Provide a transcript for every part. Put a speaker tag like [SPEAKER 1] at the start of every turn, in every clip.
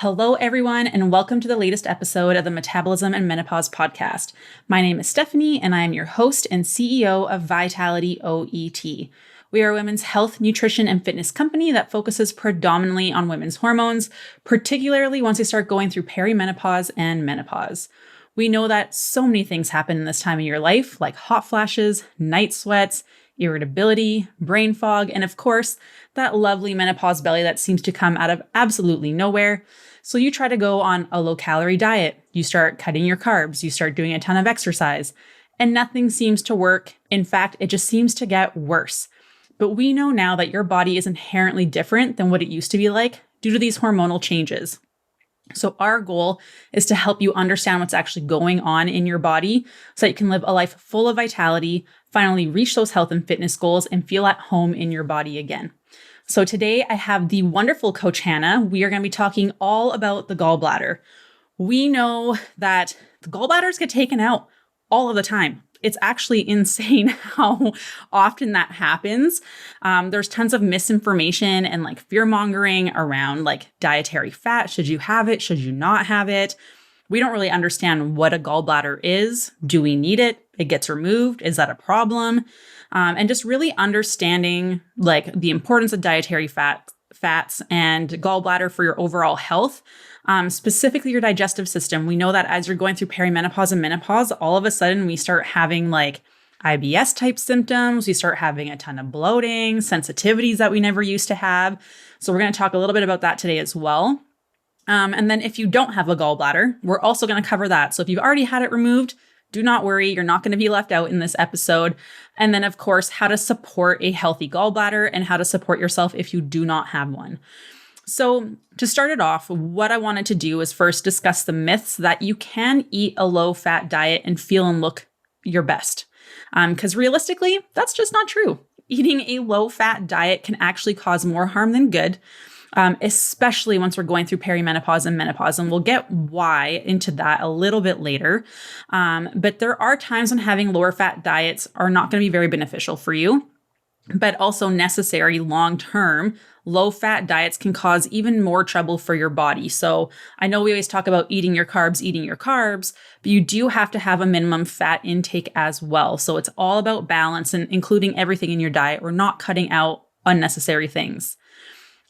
[SPEAKER 1] Hello, everyone, and welcome to the latest episode of the Metabolism and Menopause podcast. My name is Stephanie, and I am your host and CEO of Vitality OET. We are a women's health, nutrition, and fitness company that focuses predominantly on women's hormones, particularly once they start going through perimenopause and menopause. We know that so many things happen in this time of your life, like hot flashes, night sweats, irritability, brain fog, and of course, that lovely menopause belly that seems to come out of absolutely nowhere. So you try to go on a low-calorie diet, you start cutting your carbs, you start doing a ton of exercise, and nothing seems to work. In fact, it just seems to get worse. But we know now that your body is inherently different than what it used to be like due to these hormonal changes. So our goal is to help you understand what's actually going on in your body so that you can live a life full of vitality, finally reach those health and fitness goals, and feel at home in your body again. So today I have the wonderful Coach Hannah. We are going to be talking all about the gallbladder. We know that the gallbladders get taken out all of the time. It's actually insane how often that happens. There's tons of misinformation and fear-mongering around dietary fat. Should you have it? Should you not have it? We don't really understand what a gallbladder is. Do we need it? It gets removed. Is that a problem? And just really understanding the importance of dietary fats and gallbladder for your overall health, specifically your digestive system. We know that as you're going through perimenopause and menopause, all of a sudden we start having IBS type symptoms. We start having a ton of bloating, sensitivities that we never used to have. So we're going to talk a little bit about that today as well. And then if you don't have a gallbladder, we're also going to cover that. So if you've already had it removed, do not worry, you're not going to be left out in this episode. And then, of course, how to support a healthy gallbladder and how to support yourself if you do not have one. So to start it off, what I wanted to do is first discuss the myths that you can eat a low-fat diet and feel and look your best. Because realistically, that's just not true. Eating a low-fat diet can actually cause more harm than good. Especially once we're going through perimenopause and menopause. And we'll get why into that a little bit later. But there are times when having lower fat diets are not going to be very beneficial for you, but also necessary long-term. Low fat diets can cause even more trouble for your body. So I know we always talk about eating your carbs, but you do have to have a minimum fat intake as well. So it's all about balance and including everything in your diet or not cutting out unnecessary things.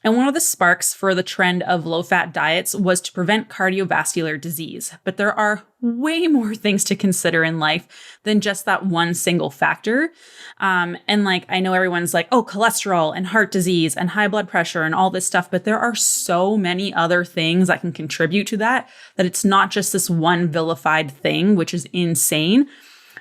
[SPEAKER 1] And one of the sparks for the trend of low-fat diets was to prevent cardiovascular disease. But there are way more things to consider in life than just that one single factor. I know everyone's oh, cholesterol and heart disease and high blood pressure and all this stuff. But there are so many other things that can contribute to that it's not just this one vilified thing, which is insane.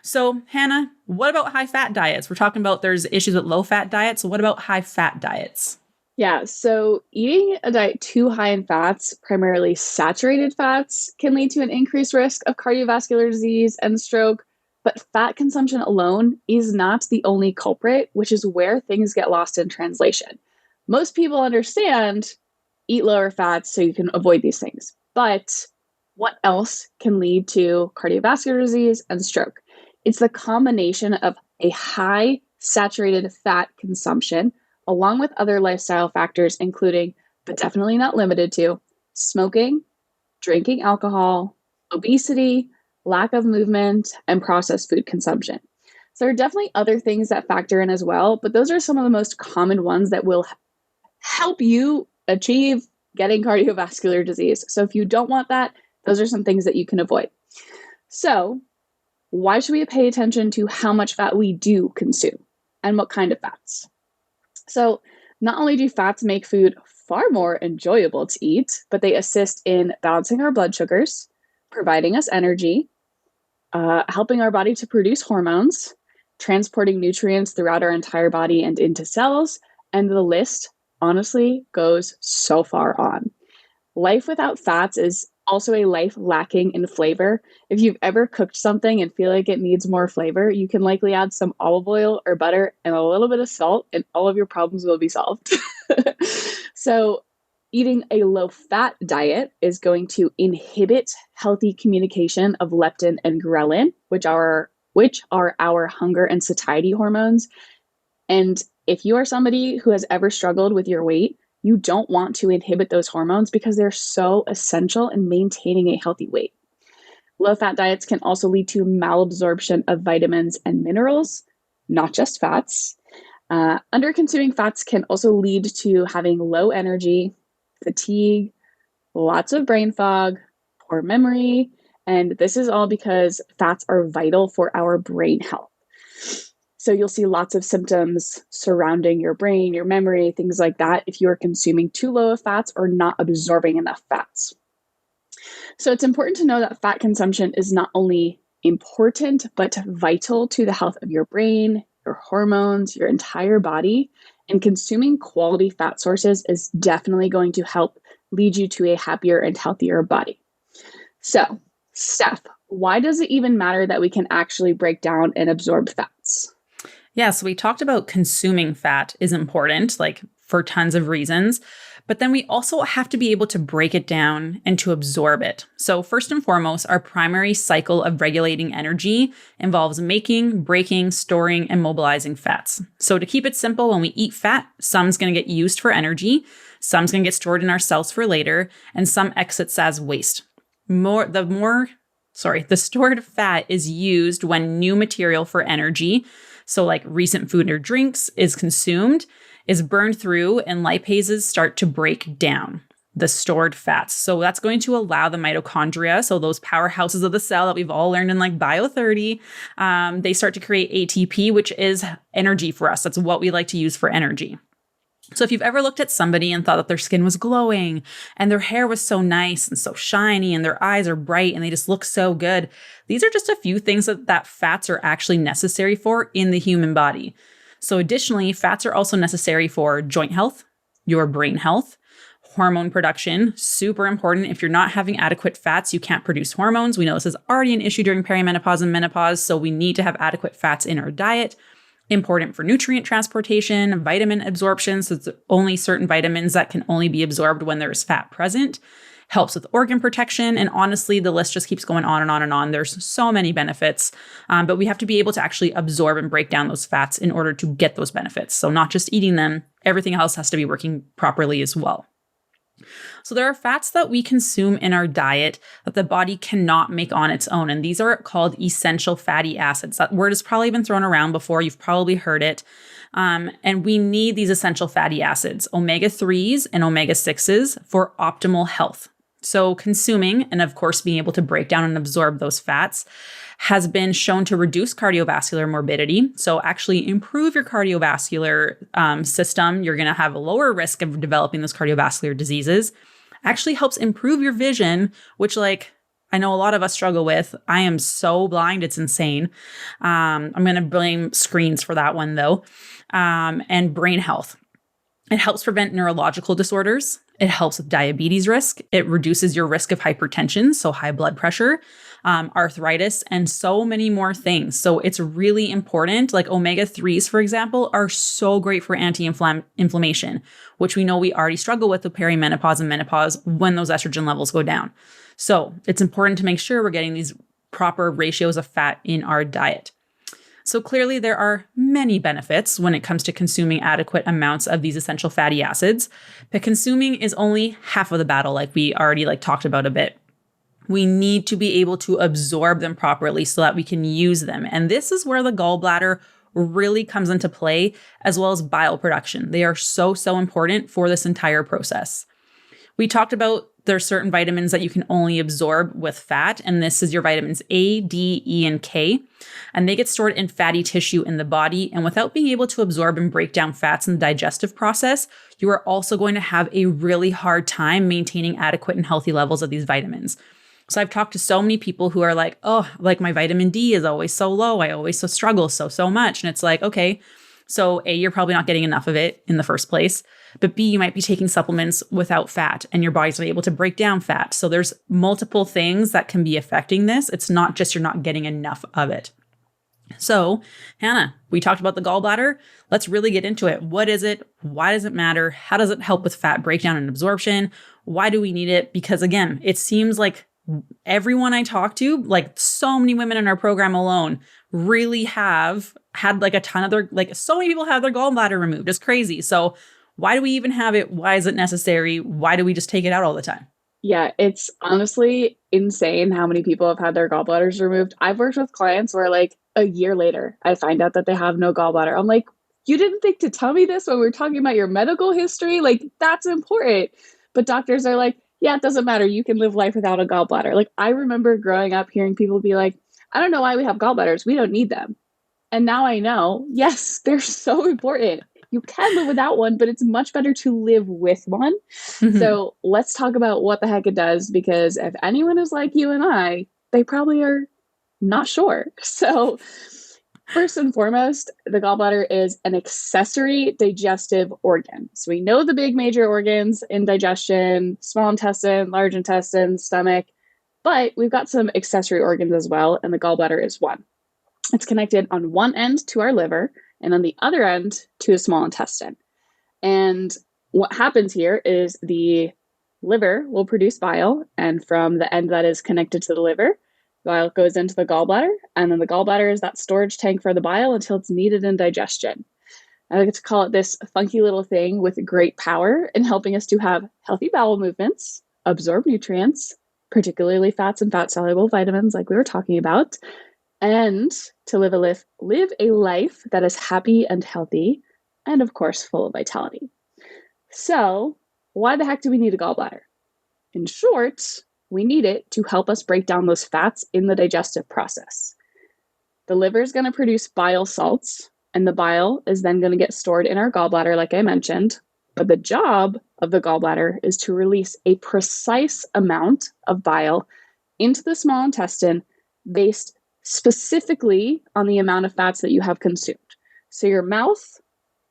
[SPEAKER 1] So Hannah, what about high-fat diets? We're talking about there's issues with low-fat diets. So what about high-fat diets?
[SPEAKER 2] Yeah, so eating a diet too high in fats, primarily saturated fats, can lead to an increased risk of cardiovascular disease and stroke. But fat consumption alone is not the only culprit, which is where things get lost in translation. Most people understand eat lower fats so you can avoid these things. But what else can lead to cardiovascular disease and stroke? It's the combination of a high saturated fat consumption along with other lifestyle factors, including, but definitely not limited to, smoking, drinking alcohol, obesity, lack of movement, and processed food consumption. So there are definitely other things that factor in as well, but those are some of the most common ones that will help you achieve getting cardiovascular disease. So if you don't want that, those are some things that you can avoid. So why should we pay attention to how much fat we do consume and what kind of fats? So not only do fats make food far more enjoyable to eat, but they assist in balancing our blood sugars, providing us energy, helping our body to produce hormones, transporting nutrients throughout our entire body and into cells, and the list honestly goes so far on. Life without fats is also a life lacking in flavor. If you've ever cooked something and feel like it needs more flavor, you can likely add some olive oil or butter and a little bit of salt, and all of your problems will be solved. So eating a low-fat diet is going to inhibit healthy communication of leptin and ghrelin, which are our hunger and satiety hormones. And if you are somebody who has ever struggled with your weight, you don't want to inhibit those hormones because they're so essential in maintaining a healthy weight. Low-fat diets can also lead to malabsorption of vitamins and minerals, not just fats. Under-consuming fats can also lead to having low energy, fatigue, lots of brain fog, poor memory, and this is all because fats are vital for our brain health. So you'll see lots of symptoms surrounding your brain, your memory, things like that if you are consuming too low of fats or not absorbing enough fats. So it's important to know that fat consumption is not only important, but vital to the health of your brain, your hormones, your entire body. And consuming quality fat sources is definitely going to help lead you to a happier and healthier body. So, Steph, why does it even matter that we can actually break down and absorb fats?
[SPEAKER 1] Yeah, so we talked about consuming fat is important, like for tons of reasons, but then we also have to be able to break it down and to absorb it. So first and foremost, our primary cycle of regulating energy involves making, breaking, storing, and mobilizing fats. So to keep it simple, when we eat fat, some's going to get used for energy, some's going to get stored in our cells for later, and some exits as waste. The stored fat is used when new material for energy, so like recent food or drinks, is consumed, is burned through, and lipases start to break down the stored fats. So that's going to allow the mitochondria, so those powerhouses of the cell that we've all learned in like Bio 30, they start to create ATP, which is energy for us. That's what we like to use for energy. So if you've ever looked at somebody and thought that their skin was glowing and their hair was so nice and so shiny and their eyes are bright and they just look so good, these are just a few things that fats are actually necessary for in the human body. So additionally, fats are also necessary for joint health, your brain health, hormone production, super important. If you're not having adequate fats, you can't produce hormones. We know this is already an issue during perimenopause and menopause, so we need to have adequate fats in our diet. Important for nutrient transportation, vitamin absorption, so it's only certain vitamins that can only be absorbed when there's fat present. Helps with organ protection, and honestly, the list just keeps going on and on and on. There's so many benefits, but we have to be able to actually absorb and break down those fats in order to get those benefits. So not just eating them, everything else has to be working properly as well. So there are fats that we consume in our diet that the body cannot make on its own. And these are called essential fatty acids. That word has probably been thrown around before. You've probably heard it. And we need these essential fatty acids, omega-3s and omega-6s, for optimal health. So consuming, and of course being able to break down and absorb those fats, has been shown to reduce cardiovascular morbidity. So actually improve your cardiovascular system. You're going to have a lower risk of developing those cardiovascular diseases. Actually helps improve your vision, which I know a lot of us struggle with. I am so blind, it's insane. I'm going to blame screens for that one though. And brain health. It helps prevent neurological disorders. It helps with diabetes risk. It reduces your risk of hypertension, so high blood pressure, arthritis, and so many more things. So it's really important. Like omega-3s, for example, are so great for anti-inflammation, which we know we already struggle with perimenopause and menopause when those estrogen levels go down. So it's important to make sure we're getting these proper ratios of fat in our diet. So clearly there are many benefits when it comes to consuming adequate amounts of these essential fatty acids, but consuming is only half of the battle, like we already talked about a bit. We need to be able to absorb them properly so that we can use them. And this is where the gallbladder really comes into play, as well as bile production. They are so important for this entire process. We talked about there's certain vitamins that you can only absorb with fat, and this is your vitamins A, D, E, and K, and they get stored in fatty tissue in the body. And without being able to absorb and break down fats in the digestive process, you are also going to have a really hard time maintaining adequate and healthy levels of these vitamins. So I've talked to so many people who are like, oh, my vitamin D is always so low. I always struggle so much. And it's like, okay, so A, you're probably not getting enough of it in the first place. But B, you might be taking supplements without fat and your body's not able to break down fat. So there's multiple things that can be affecting this. It's not just you're not getting enough of it. So Hannah, we talked about the gallbladder. Let's really get into it. What is it? Why does it matter? How does it help with fat breakdown and absorption? Why do we need it? Because again, it seems like everyone I talk to, so many women in our program alone, really have had a ton of their, so many people have their gallbladder removed. It's crazy. So Why do we even have it? Why is it necessary? Why do we just take it out all the time?
[SPEAKER 2] Yeah, it's honestly insane how many people have had their gallbladders removed. I've worked with clients where like a year later, I find out that they have no gallbladder. I'm like, you didn't think to tell me this when we were talking about your medical history? Like, that's important. But doctors are like, yeah, it doesn't matter. You can live life without a gallbladder. Like, I remember growing up hearing people be like, I don't know why we have gallbladders. We don't need them. And now I know, yes, they're so important. You can live without one, but it's much better to live with one.
[SPEAKER 1] Mhm.
[SPEAKER 2] So let's talk about what the heck it does, because if anyone is like you and I, they probably are not sure. So, first and foremost, the gallbladder is an accessory digestive organ. So, we know the big major organs in digestion: small intestine, large intestine, stomach, but we've got some accessory organs as well, and the gallbladder is one. It's connected on one end to our liver and on the other end to a small intestine. And what happens here is the liver will produce bile, and from the end that is connected to the liver, bile goes into the gallbladder, and then the gallbladder is that storage tank for the bile until it's needed in digestion. I like to call it this funky little thing with great power in helping us to have healthy bowel movements, absorb nutrients, particularly fats and fat soluble vitamins, like we were talking about, and to live a life that is happy and healthy, and of course, full of vitality. So, why the heck do we need a gallbladder? In short, we need it to help us break down those fats in the digestive process. The liver is going to produce bile salts, and the bile is then going to get stored in our gallbladder, like I mentioned. But the job of the gallbladder is to release a precise amount of bile into the small intestine based specifically on the amount of fats that you have consumed. So your mouth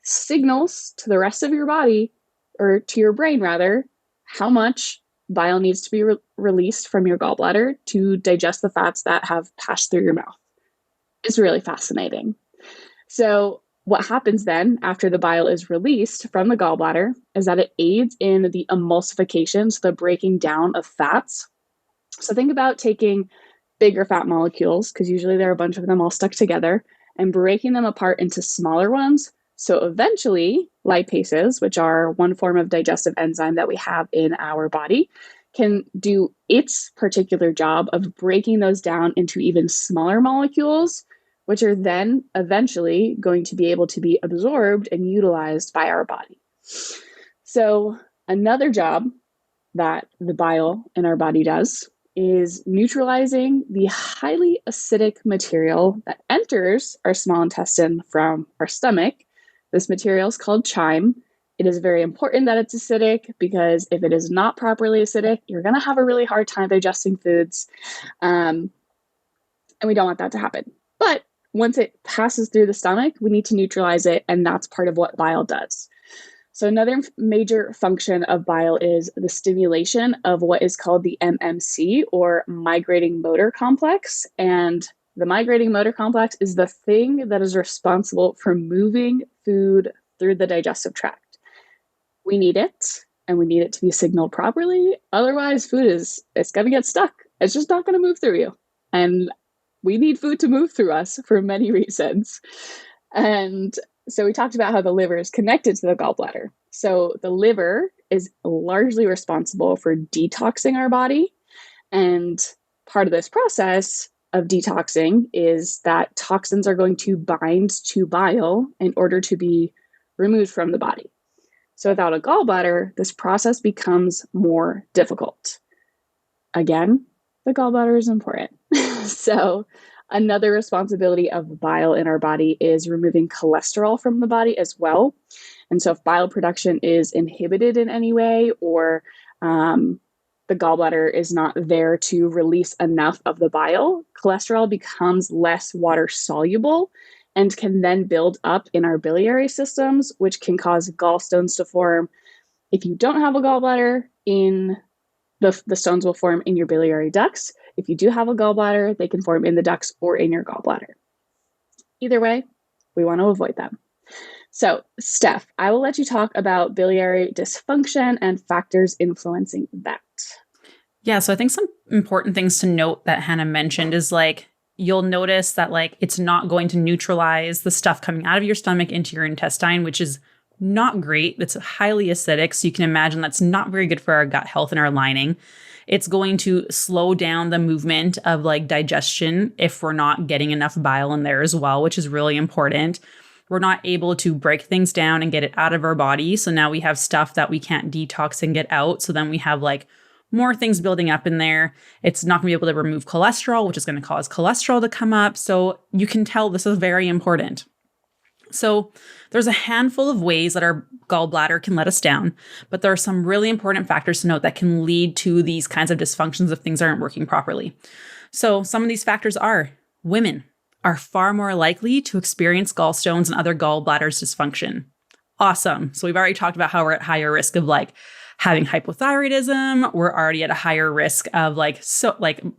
[SPEAKER 2] signals to the rest of your body, or to your brain rather, how much bile needs to be released from your gallbladder to digest the fats that have passed through your mouth. It's really fascinating. So, what happens then after the bile is released from the gallbladder is that it aids in the emulsification, so the breaking down of fats. So, think about taking bigger fat molecules, because usually there are a bunch of them all stuck together, and breaking them apart into smaller ones. So, eventually, lipases, which are one form of digestive enzyme that we have in our body, can do its particular job of breaking those down into even smaller molecules, which are then eventually going to be able to be absorbed and utilized by our body. So, another job that the bile in our body does is neutralizing the highly acidic material that enters our small intestine from our stomach. This material is called chyme. It is very important that it's acidic, because if it is not properly acidic, you're going to have a really hard time digesting foods. And we don't want that to happen. But once it passes through the stomach, we need to neutralize it, and that's part of what bile does. So another major function of bile is the stimulation of what is called the MMC, or migrating motor complex. And the migrating motor complex is the thing that is responsible for moving food through the digestive tract. We need it, and we need it to be signaled properly. Otherwise, it's going to get stuck. It's just not going to move through you. And we need food to move through us for many reasons. And so we talked about how the liver is connected to the gallbladder. So the liver is largely responsible for detoxing our body. And part of this process of detoxing is that toxins are going to bind to bile in order to be removed from the body. So without a gallbladder, this process becomes more difficult. Again, the gallbladder is important. So another responsibility of bile in our body is removing cholesterol from the body as well. And so if bile production is inhibited in any way, or the gallbladder is not there to release enough of the bile, cholesterol becomes less water soluble and can then build up in our biliary systems, which can cause gallstones to form. If you don't have a gallbladder, the stones will form in your biliary ducts. If you do have a gallbladder, they can form in the ducts or in your gallbladder. Either way, we want to avoid them. So, Steph, I will let you talk about biliary dysfunction and factors influencing that.
[SPEAKER 1] Yeah, so I think some important things to note that Hannah mentioned is like, you'll notice that like it's not going to neutralize the stuff coming out of your stomach into your intestine, which is not great. It's highly acidic. So you can imagine that's not very good for our gut health and our lining. It's going to slow down the movement of like digestion if we're not getting enough bile in there as well, which is really important. We're not able to break things down and get it out of our body. So now we have stuff that we can't detox and get out. So then we have like more things building up in there. It's not going to be able to remove cholesterol, which is going to cause cholesterol to come up. So you can tell this is very important. So there's a handful of ways that our gallbladder can let us down, but there are some really important factors to note that can lead to these kinds of dysfunctions if things aren't working properly. So some of these factors are women are far more likely to experience gallstones and other gallbladders dysfunction. Awesome. So we've already talked about how we're at higher risk of like having hypothyroidism. We're already at a higher risk of like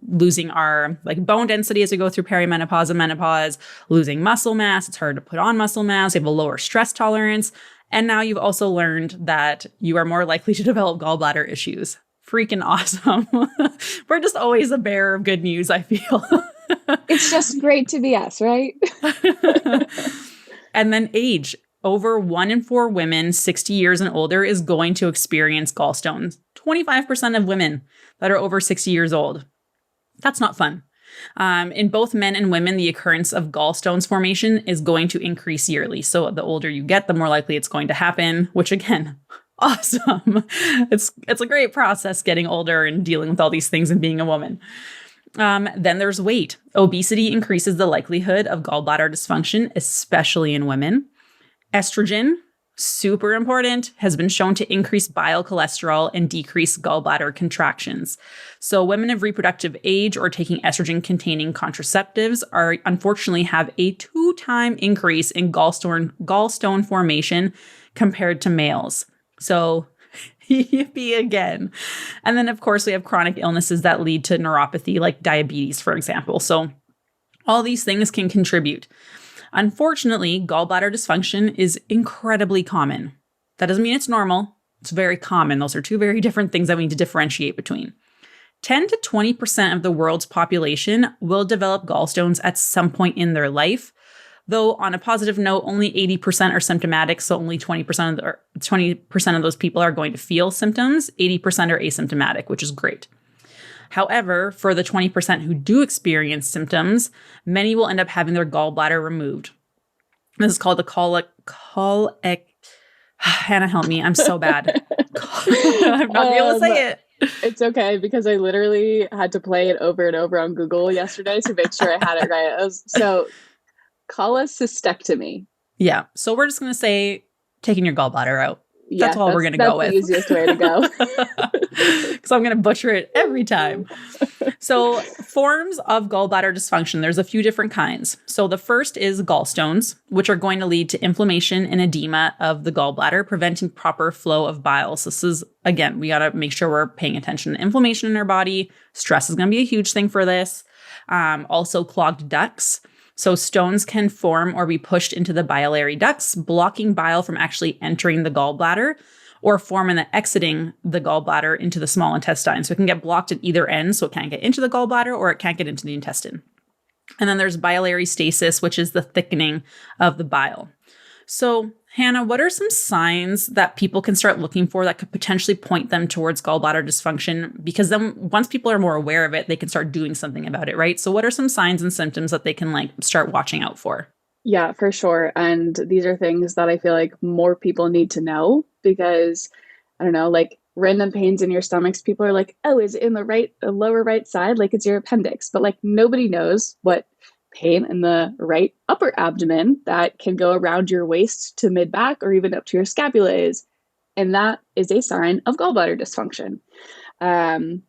[SPEAKER 1] losing our like bone density as we go through perimenopause and menopause, losing muscle mass. It's hard to put on muscle mass. You have a lower stress tolerance. And now you've also learned that you are more likely to develop gallbladder issues. Freaking awesome. We're just always a bearer of good news, I feel.
[SPEAKER 2] It's just great to be us, right?
[SPEAKER 1] And then age. Over 1 in 4 women 60 years and older is going to experience gallstones. 25% of women that are over 60 years old. That's not fun. In both men and women, the occurrence of gallstones formation is going to increase yearly. So the older you get, the more likely it's going to happen, which again, awesome. It's a great process getting older and dealing with all these things and being a woman. Then there's weight. Obesity increases the likelihood of gallbladder dysfunction, especially in women. Estrogen, super important, has been shown to increase bile cholesterol and decrease gallbladder contractions. So women of reproductive age or taking estrogen-containing contraceptives are unfortunately have a 2-time increase in gallstone formation compared to males. So yippee again. And then, of course, we have chronic illnesses that lead to neuropathy, like diabetes, for example. So all these things can contribute. Unfortunately, gallbladder dysfunction is incredibly common. That doesn't mean it's normal. It's very common. Those are two very different things that we need to differentiate between. 10 to 20% of the world's population will develop gallstones at some point in their life. Though on a positive note, only 80% are symptomatic, so only 20% of those people are going to feel symptoms. 80% are asymptomatic, which is great. However, for the 20% who do experience symptoms, many will end up having their gallbladder removed. This is called the Hannah, help me. I'm so bad. I'm not able to say it.
[SPEAKER 2] It's okay because I literally had to play it over and over on Google yesterday to make sure I had it right. Cholecystectomy.
[SPEAKER 1] Yeah. So we're just going to say taking your gallbladder out. That's all we're going to go with.
[SPEAKER 2] That's the easiest way to go.
[SPEAKER 1] Because I'm going to butcher it every time. So forms of gallbladder dysfunction, there's a few different kinds. So the first is gallstones, which are going to lead to inflammation and edema of the gallbladder, preventing proper flow of bile. So this is, again, we got to make sure we're paying attention to inflammation in our body. Stress is going to be a huge thing for this. Also clogged ducts. So stones can form or be pushed into the biliary ducts, blocking bile from actually entering the gallbladder, or form and then exiting the gallbladder into the small intestine. So it can get blocked at either end, so it can't get into the gallbladder or it can't get into the intestine. And then there's biliary stasis, which is the thickening of the bile. So Hannah, what are some signs that people can start looking for that could potentially point them towards gallbladder dysfunction? Because then once people are more aware of it, they can start doing something about it, right? So what are some signs and symptoms that they can start watching out for?
[SPEAKER 2] Yeah, for sure. And these are things that I feel like more people need to know because, I don't know, random pains in your stomachs, people are like, oh, is it in the lower right side? Like it's your appendix. But nobody knows what pain in the right upper abdomen that can go around your waist to mid back or even up to your scapula is. And that is a sign of gallbladder dysfunction.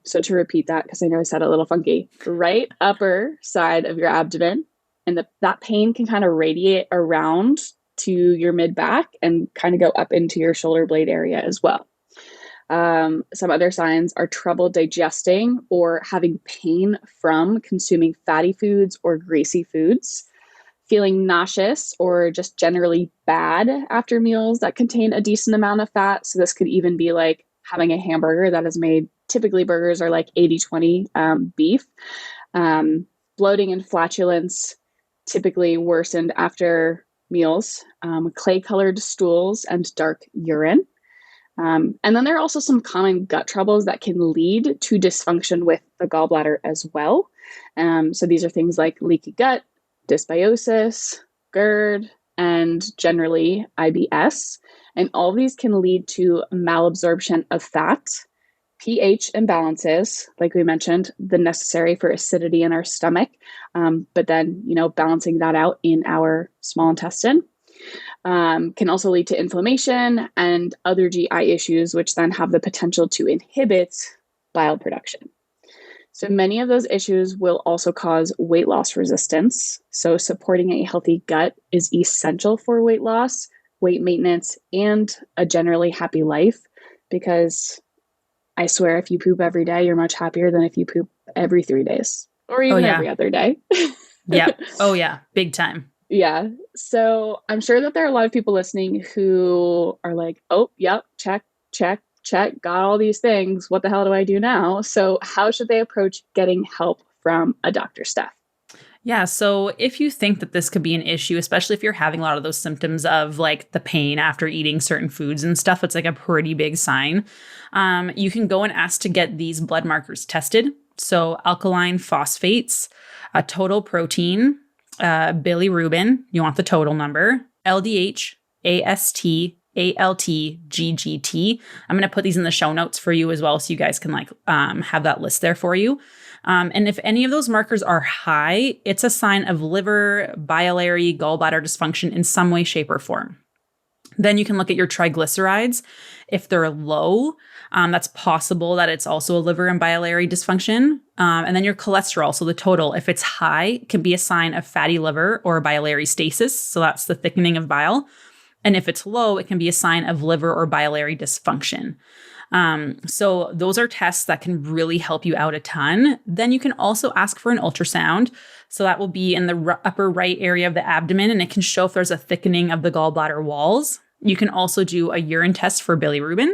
[SPEAKER 2] So to repeat that, because I know I said it a little funky, right upper side of your abdomen, and that pain can kind of radiate around to your mid back and kind of go up into your shoulder blade area as well. Some other signs are trouble digesting or having pain from consuming fatty foods or greasy foods, feeling nauseous or just generally bad after meals that contain a decent amount of fat. So this could even be like having a hamburger that is made, typically burgers are like 80-20 beef, bloating and flatulence, typically worsened after meals, clay-colored stools, and dark urine. And then there are also some common gut troubles that can lead to dysfunction with the gallbladder as well. So these are things like leaky gut, dysbiosis, GERD, and generally IBS. And all of these can lead to malabsorption of fat, pH imbalances, like we mentioned, the necessary for acidity in our stomach, but then, balancing that out in our small intestine. Can also lead to inflammation and other GI issues, which then have the potential to inhibit bile production. So many of those issues will also cause weight loss resistance. So supporting a healthy gut is essential for weight loss, weight maintenance, and a generally happy life, because I swear if you poop every day, you're much happier than if you poop every 3 days or even every other day.
[SPEAKER 1] Yeah. Oh, yeah. Big time.
[SPEAKER 2] Yeah. So I'm sure that there are a lot of people listening who are like, oh, yep, check, check, check, got all these things. What the hell do I do now? So how should they approach getting help from a doctor, Steph?
[SPEAKER 1] Yeah. So if you think that this could be an issue, especially if you're having a lot of those symptoms of like the pain after eating certain foods and stuff, it's like a pretty big sign. You can go and ask to get these blood markers tested. So alkaline phosphates, a total protein, bilirubin, you want the total number, LDH, AST, ALT, GGT. I'm going to put these in the show notes for you as well, so you guys can have that list there for you. And if any of those markers are high, it's a sign of liver, biliary, gallbladder dysfunction in some way, shape, or form. Then you can look at your triglycerides. If they're low, that's possible that it's also a liver and biliary dysfunction. And then your cholesterol, so the total, if it's high, it can be a sign of fatty liver or biliary stasis. So that's the thickening of bile. And if it's low, it can be a sign of liver or biliary dysfunction. So those are tests that can really help you out a ton. Then you can also ask for an ultrasound. So that will be in the upper right area of the abdomen, and it can show if there's a thickening of the gallbladder walls. You can also do a urine test for bilirubin.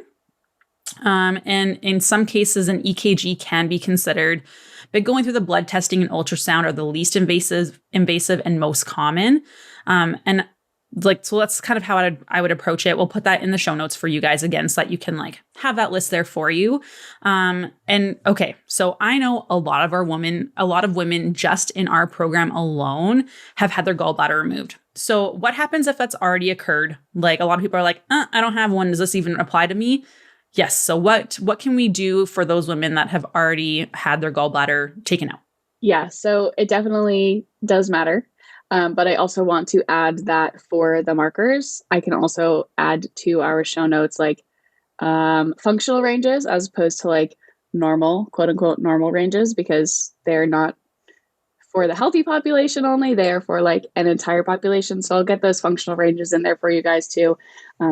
[SPEAKER 1] And in some cases, an EKG can be considered, but going through the blood testing and ultrasound are the least invasive and most common. So that's kind of how I would approach it. We'll put that in the show notes for you guys again, so that you can have that list there for you. So I know a lot of women just in our program alone have had their gallbladder removed. So what happens if that's already occurred? A lot of people are like, I don't have one. Does this even apply to me? Yes. So what can we do for those women that have already had their gallbladder taken out?
[SPEAKER 2] Yeah, so it definitely does matter. But I also want to add that for the markers, I can also add to our show notes functional ranges as opposed to normal, quote unquote, normal ranges, because they're not for the healthy population only, they're for an entire population. So I'll get those functional ranges in there for you guys too.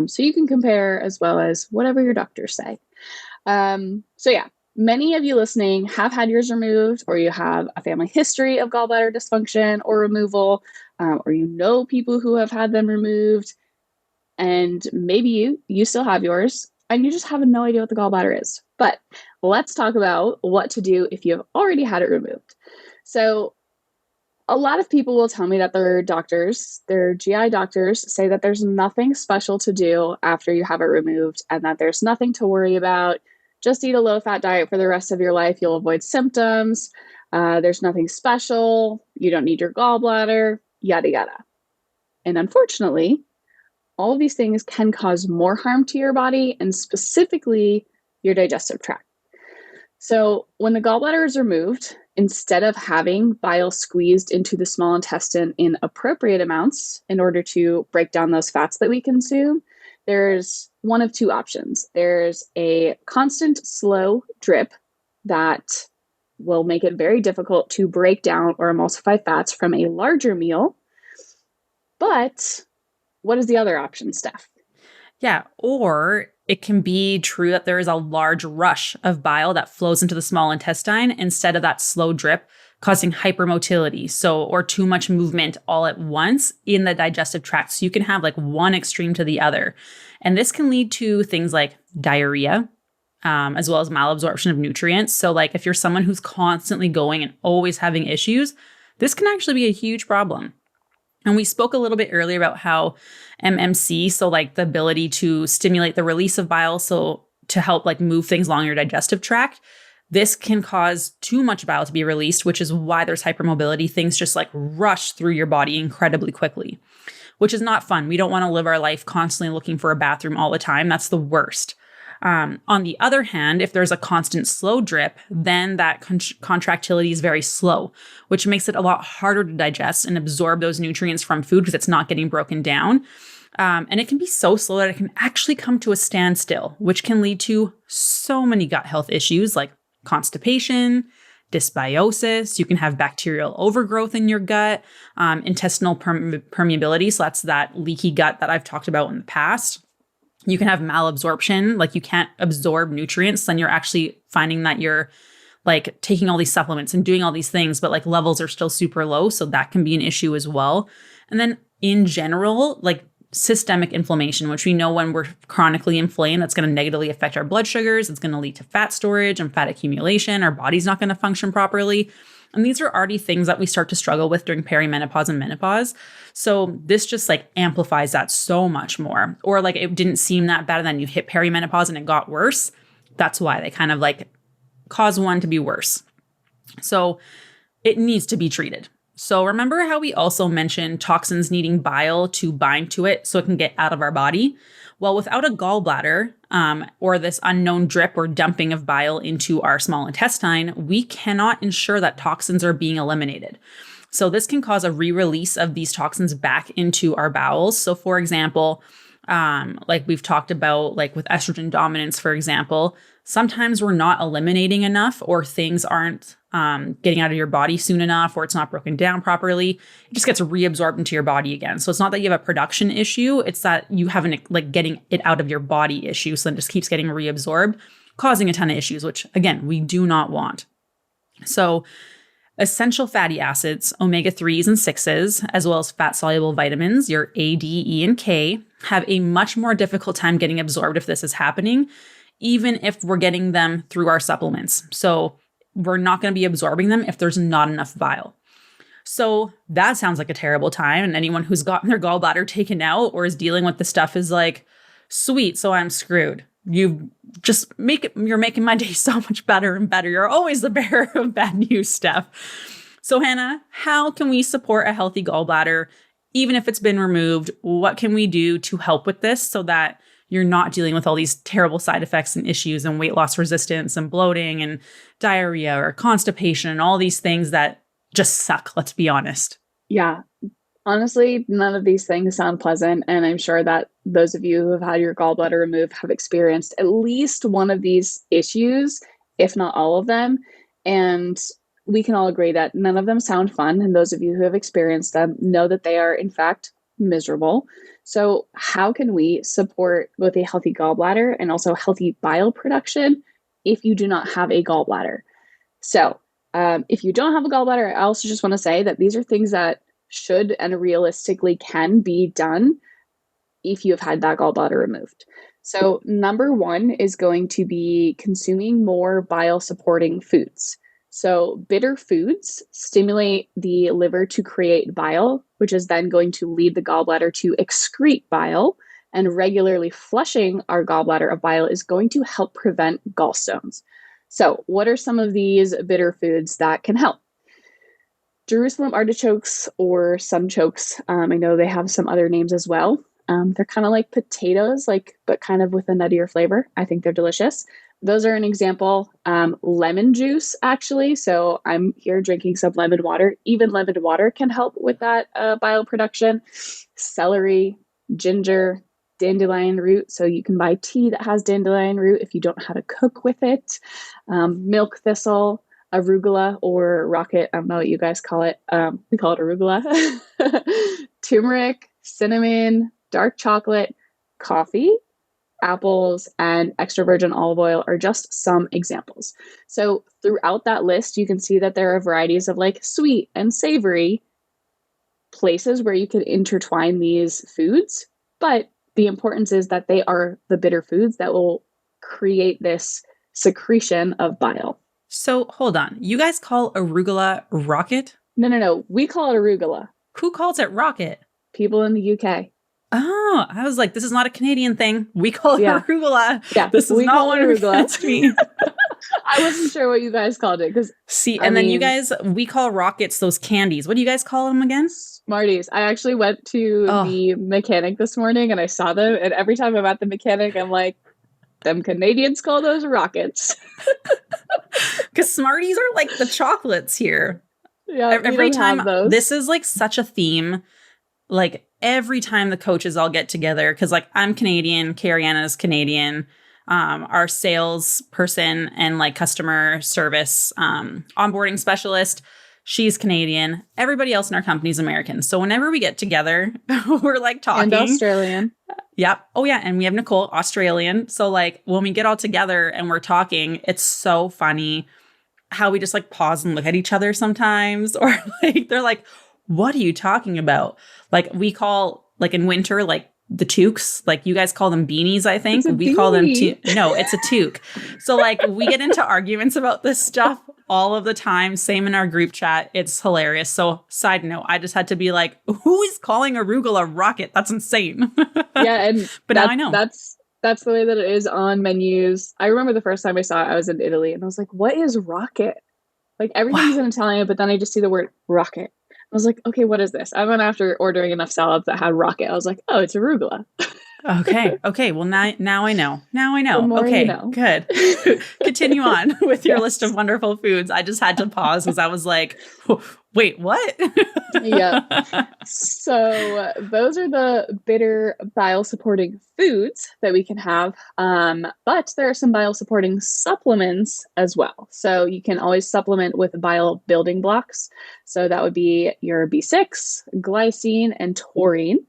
[SPEAKER 2] So you can compare as well as whatever your doctors say. Many of you listening have had yours removed, or you have a family history of gallbladder dysfunction or removal, or you know people who have had them removed, and maybe you still have yours and you just have no idea what the gallbladder is. But let's talk about what to do if you have already had it removed. So a lot of people will tell me that their GI doctors, say that there's nothing special to do after you have it removed and that there's nothing to worry about. Just eat a low-fat diet for the rest of your life. You'll avoid symptoms. There's nothing special. You don't need your gallbladder, yada, yada. And unfortunately, all of these things can cause more harm to your body and specifically your digestive tract. So when the gallbladder is removed, instead of having bile squeezed into the small intestine in appropriate amounts in order to break down those fats that we consume, there's one of two options. There's a constant slow drip that will make it very difficult to break down or emulsify fats from a larger meal. But what is the other option, Steph?
[SPEAKER 1] Yeah, or it can be true that there is a large rush of bile that flows into the small intestine instead of that slow drip, causing hypermotility, or too much movement all at once in the digestive tract. So you can have one extreme to the other. And this can lead to things like diarrhea, as well as malabsorption of nutrients. So if you're someone who's constantly going and always having issues, this can actually be a huge problem. And we spoke a little bit earlier about how MMC, so like the ability to stimulate the release of bile, so to help like move things along your digestive tract, this can cause too much bile to be released, which is why there's hypermobility. Things just like rush through your body incredibly quickly, which is not fun. We don't want to live our life constantly looking for a bathroom all the time. That's the worst. On the other hand, if there's a constant slow drip, then that contractility is very slow, which makes it a lot harder to digest and absorb those nutrients from food because it's not getting broken down. And it can be so slow that it can actually come to a standstill, which can lead to so many gut health issues like constipation, dysbiosis. You can have bacterial overgrowth in your gut, intestinal permeability. So that's that leaky gut that I've talked about in the past. You can have malabsorption, like you can't absorb nutrients, then you're actually finding that you're like taking all these supplements and doing all these things, but like levels are still super low. So that can be an issue as well. And then in general, like systemic inflammation, which we know when we're chronically inflamed, that's going to negatively affect our blood sugars. It's going to lead to fat storage and fat accumulation. Our body's not going to function properly. And these are already things that we start to struggle with during perimenopause and menopause. So this just like amplifies that so much more. Or like it didn't seem that bad and then you hit perimenopause and it got worse. That's why they kind of like cause one to be worse. So it needs to be treated. So remember how we also mentioned toxins needing bile to bind to it so it can get out of our body? Well, without a gallbladder or this unknown drip or dumping of bile into our small intestine, we cannot ensure that toxins are being eliminated. So this can cause a re-release of these toxins back into our bowels. So for example, like we've talked about, like with estrogen dominance, for example, sometimes we're not eliminating enough or things aren't getting out of your body soon enough, or it's not broken down properly. It just gets reabsorbed into your body again. So it's not that you have a production issue. It's that you haven't like getting it out of your body issue. So it just keeps getting reabsorbed, causing a ton of issues, which again, we do not want. So essential fatty acids, omega-3s and 6s, as well as fat-soluble vitamins, your A, D, E, and K, have a much more difficult time getting absorbed if this is happening, even if we're getting them through our supplements. So we're not going to be absorbing them if there's not enough bile. So that sounds like a terrible time. And anyone who's gotten their gallbladder taken out or is dealing with the stuff is like, sweet, so I'm screwed. You're making my day so much better and better. You're always the bearer of bad news, Steph. So Hannah, how can we support a healthy gallbladder? Even if it's been removed, what can we do to help with this so that you're not dealing with all these terrible side effects and issues and weight loss resistance and bloating and diarrhea or constipation and all these things that just suck, let's be honest.
[SPEAKER 2] Yeah. Honestly, none of these things sound pleasant. And I'm sure that those of you who have had your gallbladder removed have experienced at least one of these issues, if not all of them. And we can all agree that none of them sound fun. And those of you who have experienced them know that they are, in fact, miserable. So how can we support both a healthy gallbladder and also healthy bile production if you do not have a gallbladder? So if you don't have a gallbladder, I also just want to say that these are things that should and realistically can be done if you have had that gallbladder removed. So number one is going to be consuming more bile-supporting foods. So bitter foods stimulate the liver to create bile, which is then going to lead the gallbladder to excrete bile. And regularly flushing our gallbladder of bile is going to help prevent gallstones. So what are some of these bitter foods that can help? Jerusalem artichokes or sunchokes. I know they have some other names as well. They're kind of like potatoes, but kind of with a nuttier flavor. I think they're delicious. Those are an example. Lemon juice, actually. So I'm here drinking some lemon water. Even lemon water can help with that bile production. Celery, ginger, dandelion root. So you can buy tea that has dandelion root if you don't know how to cook with it. Milk thistle, arugula or rocket. I don't know what you guys call it. We call it arugula. Turmeric, cinnamon, dark chocolate, coffee, apples, and extra virgin olive oil are just some examples. So throughout that list, you can see that there are varieties of like sweet and savory places where you can intertwine these foods. But the importance is that they are the bitter foods that will create this secretion of bile.
[SPEAKER 1] So hold on. You guys call arugula rocket?
[SPEAKER 2] No. We call it arugula.
[SPEAKER 1] Who calls it rocket?
[SPEAKER 2] People in the UK.
[SPEAKER 1] Oh, I was like, this is not a Canadian thing. We call it arugula.
[SPEAKER 2] Yeah,
[SPEAKER 1] this is not one against me.
[SPEAKER 2] I wasn't sure what you guys called it because
[SPEAKER 1] then you guys, we call rockets those candies. What do you guys call them again?
[SPEAKER 2] Smarties. I actually went to the mechanic this morning and I saw them, and every time I'm at the mechanic, I'm like, them Canadians call those rockets.
[SPEAKER 1] Because Smarties are like the chocolates here.
[SPEAKER 2] Yeah,
[SPEAKER 1] every time this is like such a theme. Like every time the coaches all get together, because like I'm Canadian, Kariana's Canadian, our sales person and like customer service onboarding specialist, she's Canadian. Everybody else in our company is American. So whenever we get together, we're like talking.
[SPEAKER 2] And Australian.
[SPEAKER 1] Yep. Oh yeah. And we have Nicole, Australian. So like when we get all together and we're talking, it's so funny how we just like pause and look at each other sometimes. Or like they're like, what are you talking about? Like we call like in winter, like the toques, like you guys call them beanies, I think. We call them no, it's a toque. So like we get into arguments about this stuff all of the time. Same in our group chat. It's hilarious. So side note, I just had to be like, who is calling arugula rocket? That's insane.
[SPEAKER 2] Yeah, and
[SPEAKER 1] but now I know.
[SPEAKER 2] That's the way that it is on menus. I remember the first time I saw it, I was in Italy and I was like, what is rocket? Like everything's in Italian, but then I just see the word rocket. I was like, okay, what is this? I went after ordering enough salads that had rocket. I was like, oh, it's arugula.
[SPEAKER 1] Okay. Well, now I know. Okay,
[SPEAKER 2] you know.
[SPEAKER 1] Good. Continue on with your list of wonderful foods. I just had to pause because I was like, wait, what?
[SPEAKER 2] Yeah. So those are the bitter bile-supporting foods that we can have. But there are some bile-supporting supplements as well. So you can always supplement with bile building blocks. So that would be your B6, glycine, and taurine.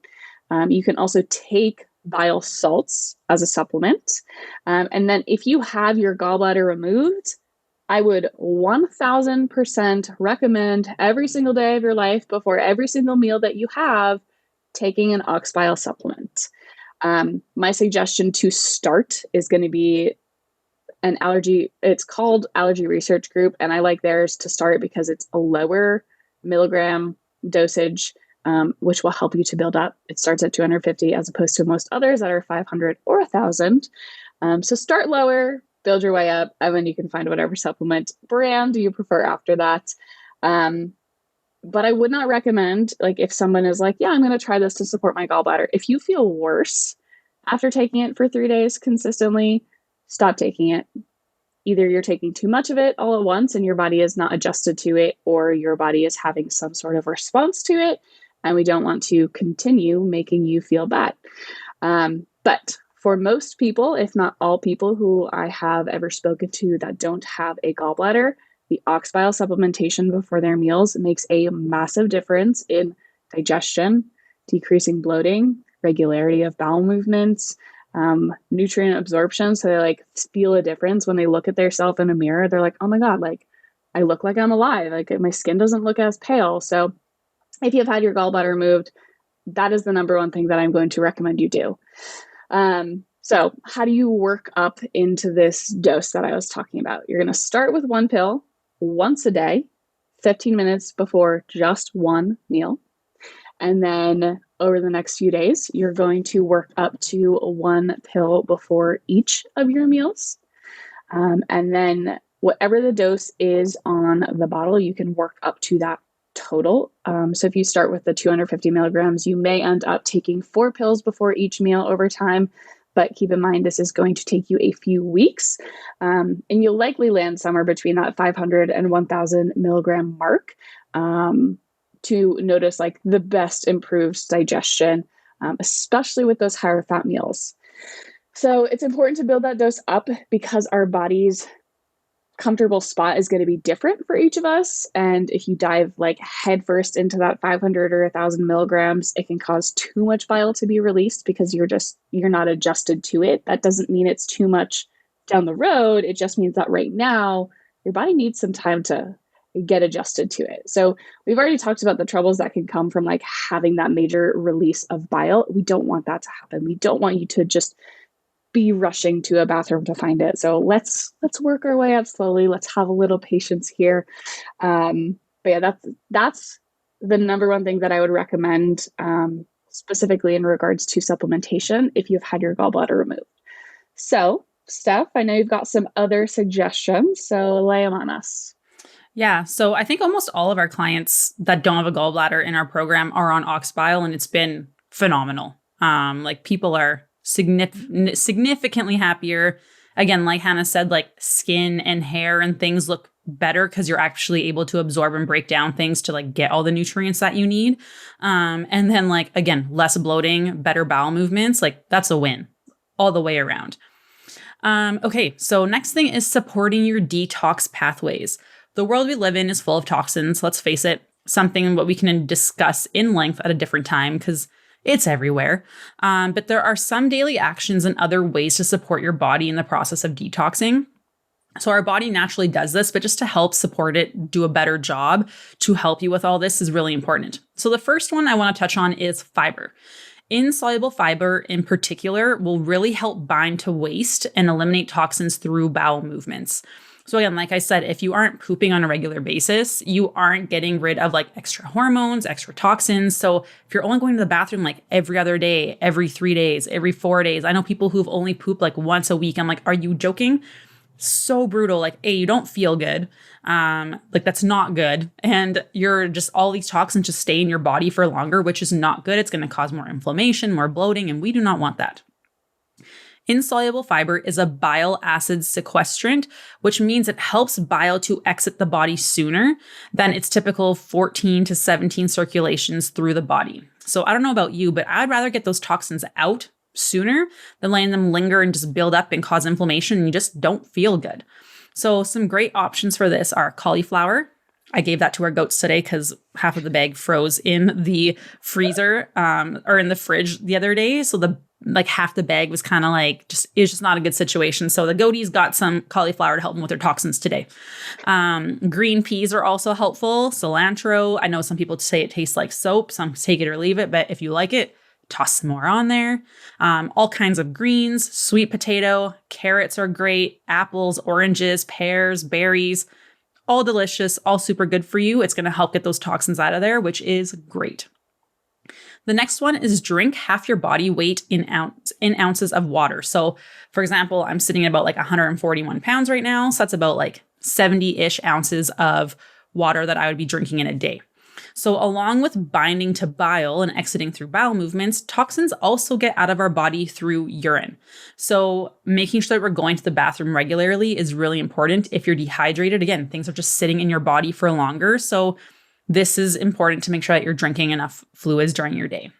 [SPEAKER 2] You can also take bile salts as a supplement. And then if you have your gallbladder removed, I would 1000% recommend every single day of your life before every single meal that you have, taking an ox bile supplement. My suggestion to start is going to be an allergy. It's called Allergy Research Group. And I like theirs to start because it's a lower milligram dosage, which will help you to build up. It starts at 250 as opposed to most others that are 500 or 1,000. So start lower, build your way up, and then you can find whatever supplement brand you prefer after that. But I would not recommend, like if someone is like, yeah, I'm going to try this to support my gallbladder. If you feel worse after taking it for 3 days consistently, stop taking it. Either you're taking too much of it all at once and your body is not adjusted to it, or your body is having some sort of response to it, and we don't want to continue making you feel bad. But for most people, if not all people who I have ever spoken to that don't have a gallbladder, the ox bile supplementation before their meals makes a massive difference in digestion, decreasing bloating, regularity of bowel movements, nutrient absorption. So they like feel a difference when they look at themselves in a mirror. They're like, oh my God, like I look like I'm alive. Like my skin doesn't look as pale. So if you've had your gallbladder removed, that is the number one thing that I'm going to recommend you do. So how do you work up into this dose that I was talking about? You're going to start with one pill once a day, 15 minutes before just one meal. And then over the next few days, you're going to work up to one pill before each of your meals. And then whatever the dose is on the bottle, you can work up to that total. So if you start with the 250 milligrams, you may end up taking 4 pills before each meal over time. But keep in mind, this is going to take you a few weeks. And you'll likely land somewhere between that 500 and 1,000 milligram mark to notice like the best improved digestion, especially with those higher fat meals. So it's important to build that dose up because our body's comfortable spot is going to be different for each of us. And if you dive like headfirst into that 500 or 1,000 milligrams, it can cause too much bile to be released because you're not adjusted to it. That doesn't mean it's too much down the road. It just means that right now your body needs some time to get adjusted to it. So we've already talked about the troubles that can come from like having that major release of bile. We don't want that to happen. We don't want you to just be rushing to a bathroom to find it. So let's work our way up slowly. Let's have a little patience here. But yeah, that's the number one thing that I would recommend, specifically in regards to supplementation, if you've had your gallbladder removed. So, Steph, I know you've got some other suggestions, so lay them on us.
[SPEAKER 1] Yeah. So I think almost all of our clients that don't have a gallbladder in our program are on ox bile, and it's been phenomenal. Like people are significantly happier. Again, like Hannah said, like skin and hair and things look better because you're actually able to absorb and break down things to like get all the nutrients that you need. And then like, again, less bloating, better bowel movements, like that's a win all the way around. Okay. So next thing is supporting your detox pathways. The world we live in is full of toxins. Let's face it, something what we can discuss in length at a different time because it's everywhere. But there are some daily actions and other ways to support your body in the process of detoxing. So our body naturally does this, but just to help support it, do a better job to help you with all this is really important. So the first one I want to touch on is fiber. Insoluble fiber in particular will really help bind to waste and eliminate toxins through bowel movements. So again, like I said, if you aren't pooping on a regular basis, you aren't getting rid of like extra hormones, extra toxins. So if you're only going to the bathroom like every other day, every 3 days, every 4 days, I know people who've only pooped like once a week. I'm like, are you joking? So brutal. Like, A, you don't feel good. Like that's not good. And you're just all these toxins just stay in your body for longer, which is not good. It's going to cause more inflammation, more bloating, and we do not want that. Insoluble fiber is a bile acid sequestrant, which means it helps bile to exit the body sooner than its typical 14 to 17 circulations through the body. So I don't know about you, but I'd rather get those toxins out sooner than letting them linger and just build up and cause inflammation and you just don't feel good. So some great options for this are cauliflower. I gave that to our goats today because half of the froze in the freezer or in the fridge the other day. So half the bag was kind of like it's just not a good situation. So the goaties got some cauliflower to help them with their toxins today. Green peas are also helpful. Cilantro. I know some people say it tastes like soap. Some take it or leave it, but if you like it, toss some more on there. All kinds of greens, sweet potato, carrots are great, apples, oranges, pears, berries, all delicious, all super good for you. It's going to help get those toxins out of there, which is great. The next one is drink half your body weight in ounces of water. So for example, I'm sitting at about like 141 pounds right now. So that's about like 70-ish ounces of water that I would be drinking in a day. So along with binding to bile and exiting through bowel movements, toxins also get out of our body through urine. So making sure that we're going to the bathroom regularly is really important. If you're dehydrated, again, things are just sitting in your body for longer. So this is important to make sure that you're drinking enough fluids during your day.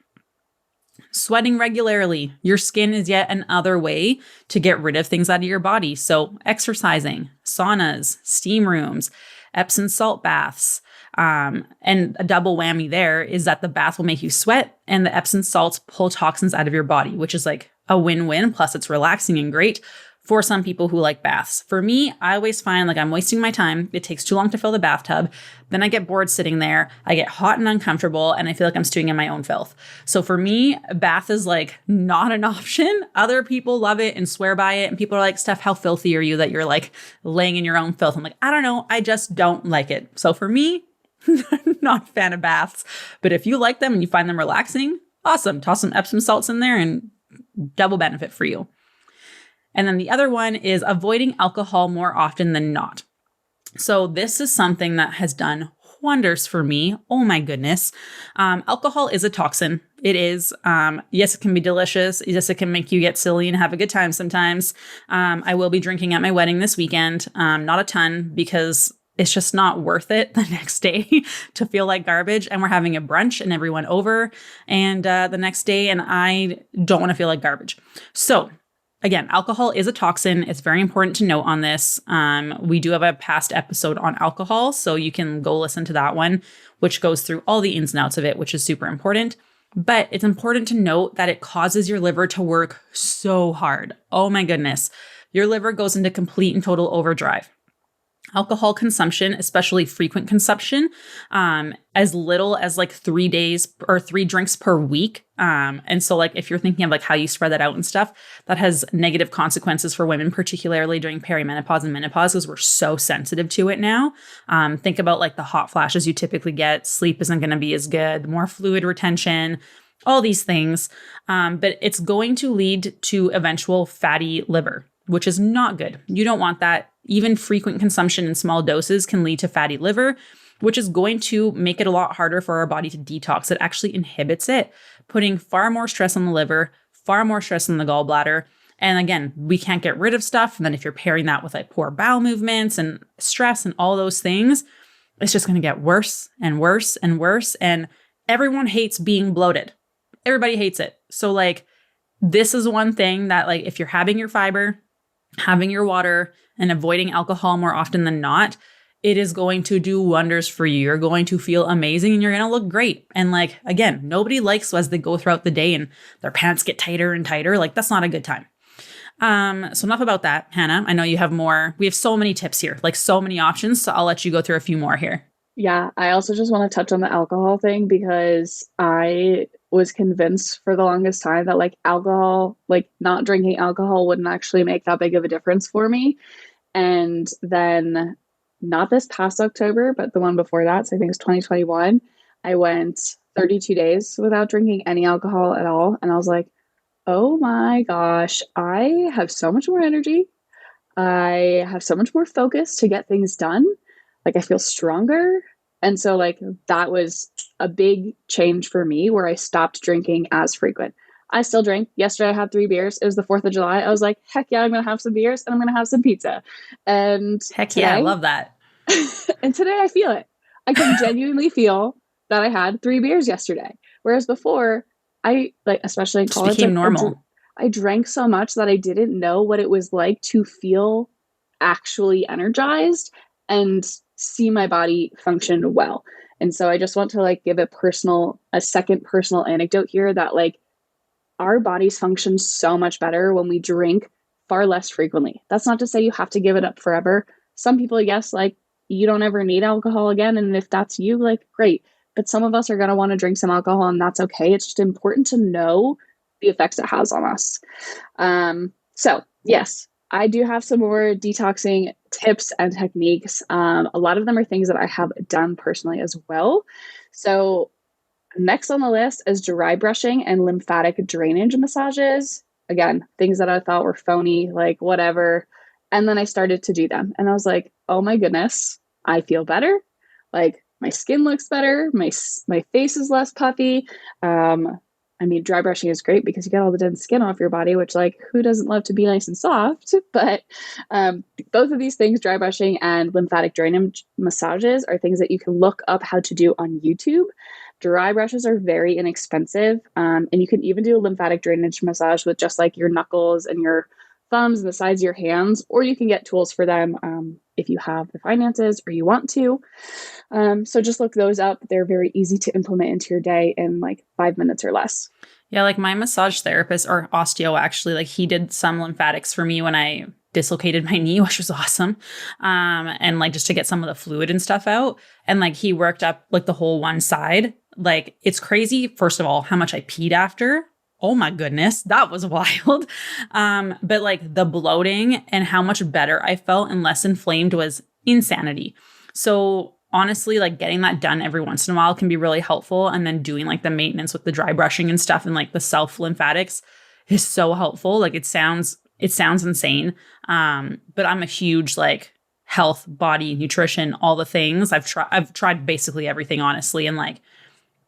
[SPEAKER 1] Sweating regularly. Your skin is yet another way to get rid of things out of your body. So exercising, saunas, steam rooms, Epsom salt baths. And a double whammy there is that the bath will make you sweat and the Epsom salts pull toxins out of your body, which is like a win-win. Plus it's relaxing and great for some people who like baths. For me, I always find like I'm wasting my time. It takes too long to fill the bathtub. Then I get bored sitting there. I get hot and uncomfortable and I feel like I'm stewing in my own filth. So for me, a bath is like not an option. Other people love it and swear by it. And people are like, Steph, how filthy are you that you're like laying in your own filth? I'm like, I don't know. I just don't like it. So for me, not a fan of baths. But if you like them and you find them relaxing, awesome. Toss some Epsom salts in there and double benefit for you. And then the other one is avoiding alcohol more often than not. So this is something that has done wonders for me. Oh my goodness. Alcohol is a toxin. It is. Yes, it can be delicious. Yes, it can make you get silly and have a good time sometimes. I will be drinking at my wedding this weekend. Not a ton because it's just not worth it the next day to feel like garbage. And we're having a brunch and everyone over and the next day and I don't want to feel like garbage. So again, alcohol is a toxin. It's very important to note on this. We do have a past episode on alcohol, so you can go listen to that one, which goes through all the ins and outs of it, which is super important. But it's important to note that it causes your liver to work so hard. Oh my goodness. Your liver goes into complete and total overdrive. alcohol consumption, especially frequent consumption, as little as like 3 days or 3 drinks per week. And so like, if you're thinking of like how you spread that out and stuff, that has negative consequences for women, particularly during perimenopause and menopause, because we're so sensitive to it now. Think about like the hot flashes you typically get. Sleep isn't going to be as good, more fluid retention, all these things. But it's going to lead to eventual fatty liver, which is not good. You don't want that. Even frequent consumption in small doses can lead to fatty liver, which is going to make it a lot harder for our body to detox. It actually inhibits it, putting far more stress on the liver, far more stress on the gallbladder. And again, we can't get rid of stuff. And then if you're pairing that with like poor bowel movements and stress and all those things, it's just going to get worse and worse and worse. And everyone hates being bloated. Everybody hates it. So like, this is one thing that like, if you're having your fiber, having your water, and avoiding alcohol more often than not, it is going to do wonders for you. You're going to feel amazing and you're going to look great. And like, again, nobody likes as they go throughout the day and their pants get tighter and tighter. Like, that's not a good time. So enough about that, Hannah. I know you have more. We have so many tips here, like so many options. So I'll let you go through a few more here.
[SPEAKER 2] Yeah, I also just want to touch on the alcohol thing because I was convinced for the longest time that like alcohol, like not drinking alcohol wouldn't actually make that big of a difference for me. And then not this past October, but the one before that, so I think it's 2021, I went 32 days without drinking any alcohol at all. And I was like, oh my gosh, I have so much more energy. I have so much more focus to get things done. Like I feel stronger. And so like that was a big change for me where I stopped drinking as frequent. I still drink. Yesterday I had 3 beers. It was the 4th of July. I was like, heck yeah, I'm going to have some beers and I'm going to have some pizza. And
[SPEAKER 1] Heck
[SPEAKER 2] today,
[SPEAKER 1] yeah, I love that.
[SPEAKER 2] and today I feel it. I can genuinely feel that I had 3 beers yesterday. Whereas before, I like, especially in college,
[SPEAKER 1] became
[SPEAKER 2] like,
[SPEAKER 1] normal.
[SPEAKER 2] I drank so much that I didn't know what it was like to feel actually energized and see my body function well. And so I just want to like give a second personal anecdote here that like our bodies function so much better when we drink far less frequently. That's not to say you have to give it up forever. Some people, yes, like you don't ever need alcohol again. And if that's you, like great. But some of us are going to want to drink some alcohol and that's okay. It's just important to know the effects it has on us. So yes, I do have some more detoxing tips and techniques. A lot of them are things that I have done personally as well. So next on the list is dry brushing and lymphatic drainage massages. Again, things that I thought were phony, like whatever. And then I started to do them. And I was like, oh my goodness, I feel better. Like my skin looks better. My face is less puffy. I mean, dry brushing is great because you get all the dead skin off your body, which like who doesn't love to be nice and soft? But both of these things, dry brushing and lymphatic drainage massages, are things that you can look up how to do on YouTube. Dry brushes are very inexpensive. And you can even do a lymphatic drainage massage with just like your knuckles and your thumbs and the sides of your hands, or you can get tools for them if you have the finances or you want to. So just look those up. They're very easy to implement into your day in like 5 minutes or less.
[SPEAKER 1] Yeah, like my massage therapist or osteo, actually, like he did some lymphatics for me when I dislocated my knee, which was awesome. And like just to get some of the fluid and stuff out. And like he worked up like the whole one side. Like it's crazy, first of all, how much I peed after. Oh my goodness, that was wild. But like the bloating and how much better I felt and less inflamed was insanity. So honestly, like getting that done every once in a while can be really helpful. And then doing like the maintenance with the dry brushing and stuff and like the self lymphatics is so helpful. Like it sounds insane. But I'm a huge like health, body, nutrition, all the things. I've tried basically everything, honestly. And like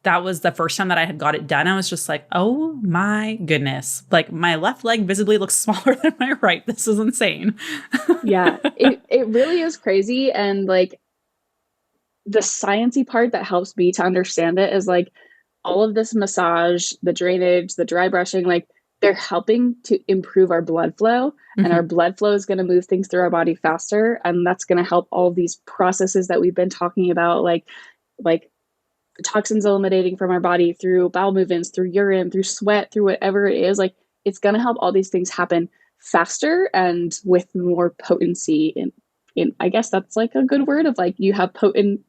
[SPEAKER 1] that was the first time that I had got it done. I was just like, oh my goodness. Like my left leg visibly looks smaller than my right. This is insane.
[SPEAKER 2] Yeah, it really is crazy. And like the sciencey part that helps me to understand it is like all of this massage, the drainage, the dry brushing, like they're helping to improve our blood flow. And our blood flow is going to move things through our body faster. And that's going to help all of these processes that we've been talking about, like toxins eliminating from our body through bowel movements, through urine, through sweat, through whatever it is. Like it's going to help all these things happen faster and with more potency I guess that's like a good word of like, you have potent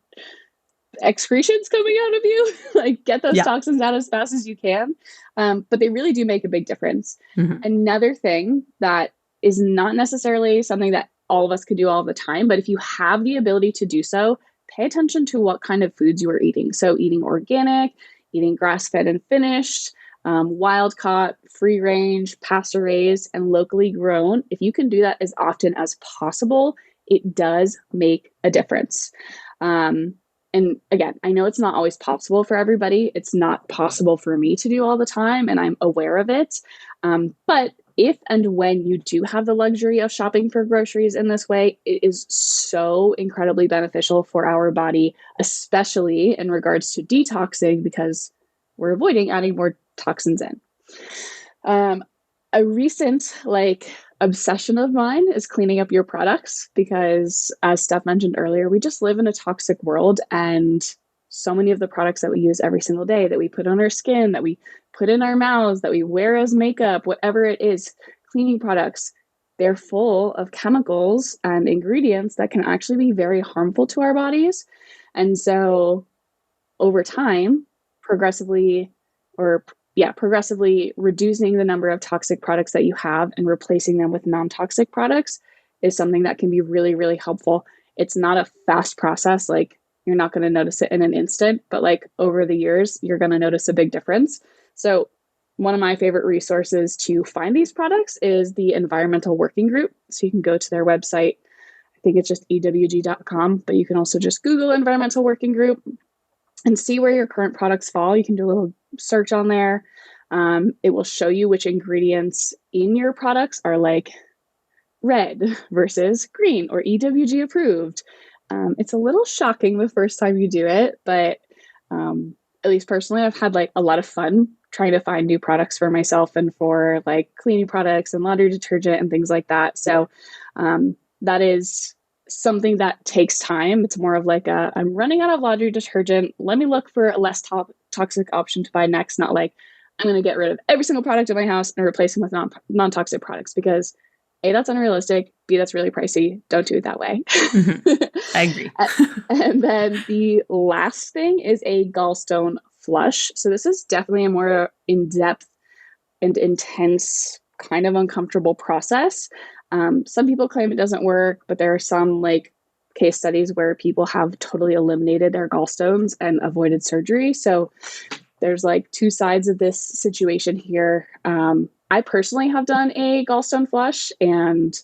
[SPEAKER 2] excretions coming out of you. Like, get those toxins out as fast as you can. But they really do make a big difference. Another thing that is not necessarily something that all of us could do all the time, but if you have the ability to do so, pay attention to what kind of foods you are eating. So eating organic, eating grass-fed and finished, wild-caught, free-range, pasture-raised, and locally grown. If you can do that as often as possible, it does make a difference. And again, I know it's not always possible for everybody. It's not possible for me to do all the time, and I'm aware of it. But if and when you do have the luxury of shopping for groceries in this way, it is so incredibly beneficial for our body, especially in regards to detoxing, because we're avoiding adding more toxins in. A recent obsession of mine is cleaning up your products, because as Steph mentioned earlier, we just live in a toxic world, and so many of the products that we use every single day, that we put on our skin, that we put in our mouths, that we wear as makeup, whatever it is, cleaning products, they're full of chemicals and ingredients that can actually be very harmful to our bodies. And so over time, progressively reducing the number of toxic products that you have and replacing them with non-toxic products is something that can be really, really helpful. It's not a fast process. Like, you're not going to notice it in an instant, but like over the years, you're going to notice a big difference. So one of my favorite resources to find these products is the Environmental Working Group. So you can go to their website. I think it's just ewg.com, but you can also just Google Environmental Working Group and see where your current products fall. You can do a little search on there. It will show you which ingredients in your products are like red versus green or EWG approved. It's a little shocking the first time you do it, but at least personally, I've had like a lot of fun trying to find new products for myself and for like cleaning products and laundry detergent and things like that. So that is something that takes time. It's more of like I'm running out of laundry detergent. Let me look for a less toxic option to buy next. Not like I'm going to get rid of every single product in my house and replace them with non-toxic products, because A, that's unrealistic. B, that's really pricey. Don't do it that way.
[SPEAKER 1] I agree.
[SPEAKER 2] And then the last thing is a gallstone flush. So this is definitely a more in-depth and intense, kind of uncomfortable process. Some people claim it doesn't work, but there are some case studies where people have totally eliminated their gallstones and avoided surgery. So there's two sides of this situation here. I personally have done a gallstone flush, and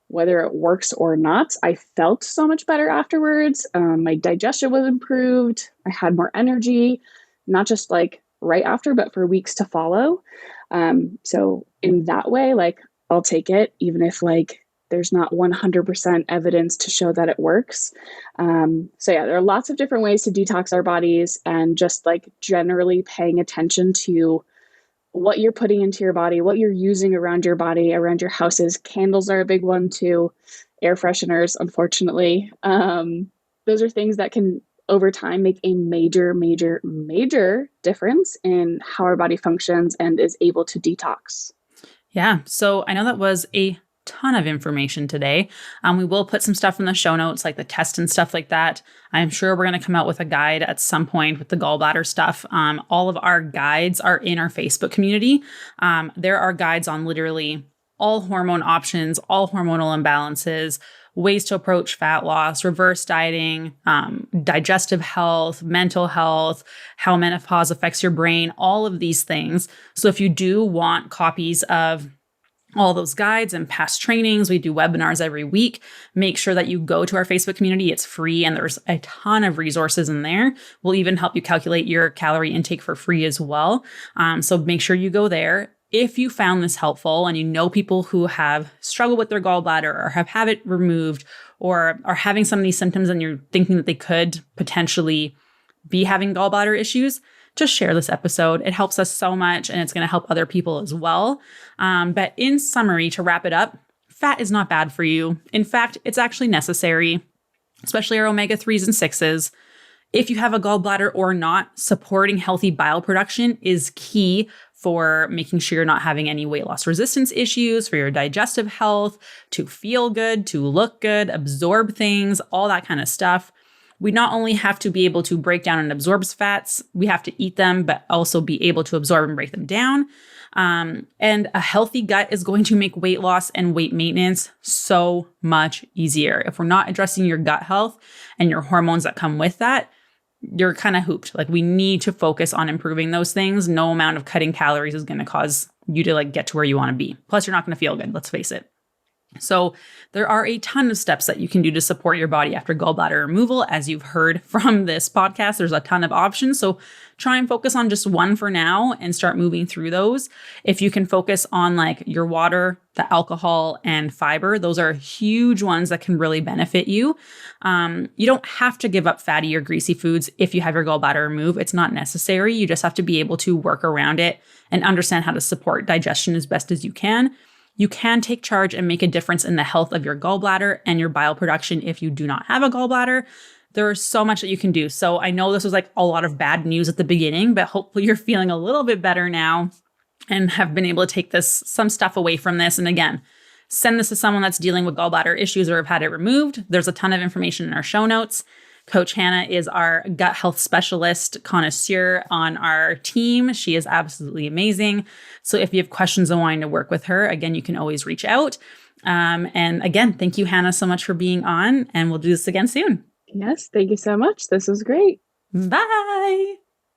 [SPEAKER 2] whether it works or not, I felt so much better afterwards. My digestion was improved. I had more energy, not just right after, but for weeks to follow. So in that way, I'll take it, even if there's not 100% evidence to show that it works. So yeah, there are lots of different ways to detox our bodies, and just generally paying attention to what you're putting into your body, what you're using around your body, around your houses. Candles are a big one too. Air fresheners, unfortunately. Those are things that can, over time, make a major, major, major difference in how our body functions and is able to detox.
[SPEAKER 1] Yeah. So I know that was a ton of information today. We will put some stuff in the show notes, like the test and stuff like that. I'm sure we're going to come out with a guide at some point with the gallbladder stuff. All of our guides are in our Facebook community. There are guides on literally all hormone options, all hormonal imbalances, ways to approach fat loss, reverse dieting, digestive health, mental health, how menopause affects your brain, all of these things. So if you do want copies of all those guides and past trainings, we do webinars every week. Make sure that you go to our Facebook community. It's free, and there's a ton of resources in there. We'll even help you calculate your calorie intake for free as well. So make sure you go there. If you found this helpful and you know people who have struggled with their gallbladder or have had it removed or are having some of these symptoms, and you're thinking that they could potentially be having gallbladder issues, just share this episode. It helps us so much, and it's going to help other people as well. But in summary, to wrap it up, fat is not bad for you. In fact, it's actually necessary, especially our omega-3s and 6s. If you have a gallbladder or not, supporting healthy bile production is key for making sure you're not having any weight loss resistance issues, for your digestive health, to feel good, to look good, absorb things, all that kind of stuff. We not only have to be able to break down and absorb fats, we have to eat them, but also be able to absorb and break them down. And a healthy gut is going to make weight loss and weight maintenance so much easier. If we're not addressing your gut health and your hormones that come with that, you're kind of hooped. Like, we need to focus on improving those things. No amount of cutting calories is going to cause you to get to where you want to be. Plus, you're not going to feel good. Let's face it. So there are a ton of steps that you can do to support your body after gallbladder removal. As you've heard from this podcast, there's a ton of options. So try and focus on just one for now and start moving through those. If you can focus on your water, the alcohol, and fiber, those are huge ones that can really benefit you. You don't have to give up fatty or greasy foods if you have your gallbladder removed. It's not necessary. You just have to be able to work around it and understand how to support digestion as best as you can. You can take charge and make a difference in the health of your gallbladder and your bile production if you do not have a gallbladder. There is so much that you can do. So I know this was a lot of bad news at the beginning, but hopefully you're feeling a little bit better now and have been able to take some stuff away from this. And again, send this to someone that's dealing with gallbladder issues or have had it removed. There's a ton of information in our show notes. Coach Hannah is our gut health specialist connoisseur on our team. She is absolutely amazing. So if you have questions and wanting to work with her, again, you can always reach out. And again, thank you, Hannah, so much for being on, and we'll do this again soon.
[SPEAKER 2] Yes, thank you so much. This was great.
[SPEAKER 1] Bye.